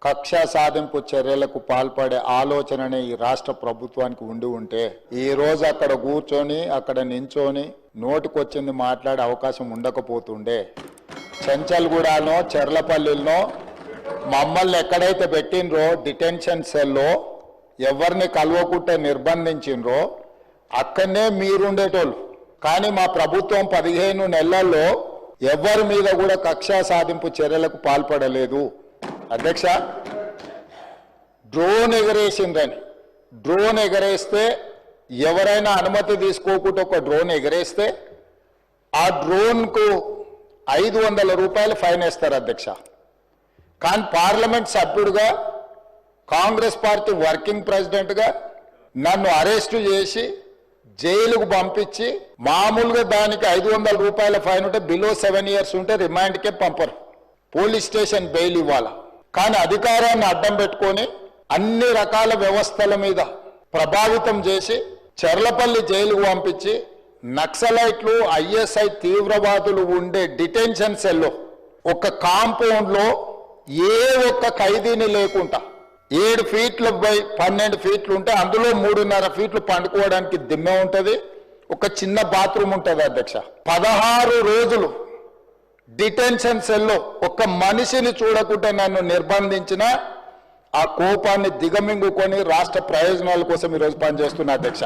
కక్ష సాధింపు చర్యలకు పాల్పడే ఆలోచననే ఈ రాష్ట్ర ప్రభుత్వానికి ఉంటే ఈ రోజు అక్కడ కూర్చొని అక్కడ నించొని నోటికొచ్చింది మాట్లాడే అవకాశం ఉండకపోతుండే. చెంచల్గూడనో చెర్లపల్లిలో మమ్మల్ని ఎక్కడైతే పెట్టినరో డిటెన్షన్ సెల్లో ఎవరిని కలవకుంటే నిర్బంధించినరో అక్కడనే మీరుండేటోళ్ళు. కానీ మా ప్రభుత్వం 15 నెలల్లో ఎవరి మీద కూడా కక్ష సాధింపు చర్యలకు పాల్పడలేదు. అధ్యక్ష, డ్రోన్ ఎగరేసిందని, డ్రోన్ ఎగరేస్తే ఎవరైనా అనుమతి తీసుకోకుండా ఒక డ్రోన్ ఎగరేస్తే ఆ డ్రోన్కు 500 రూపాయలు ఫైన్ వేస్తారు అధ్యక్ష. కానీ పార్లమెంట్ సభ్యుడిగా కాంగ్రెస్ పార్టీ వర్కింగ్ ప్రెసిడెంట్గా నన్ను అరెస్టు చేసి జైలుకు పంపించి మామూలుగా దానికి 500 రూపాయల ఫైన్ ఉంటే బిలో 7 years ఉంటే రిమాండ్కే పంపరు, పోలీస్ స్టేషన్ బెయిల్ ఇవ్వాలి. కానీ అధికారాన్ని అడ్డం పెట్టుకొని అన్ని రకాల వ్యవస్థల మీద ప్రభావితం చేసి చెర్లపల్లి జైలుకు పంపించి నక్సలైట్లు ఐఎస్ఐ తీవ్రవాదులు ఉండే డిటెన్షన్ సెల్లో ఒక కాంపౌండ్లో ఏ ఒక్క ఖైదీని లేకుండా 7 ఫీట్ల బై 12 ఫీట్లు ఉంటే అందులో 3.5 ఫీట్లు పండుకోవడానికి దిమ్మె ఉంటుంది, ఒక చిన్న బాత్రూమ్ ఉంటుంది అధ్యక్ష. 16 రోజులు డిటెన్షన్ సెల్లో ఒక మనిషిని చూడకుండా నన్ను నిర్బంధించిన ఆ కోపాన్ని దిగమింగుకొని రాష్ట్ర ప్రయోజనాల కోసం ఈరోజు పనిచేస్తున్నా అధ్యక్ష.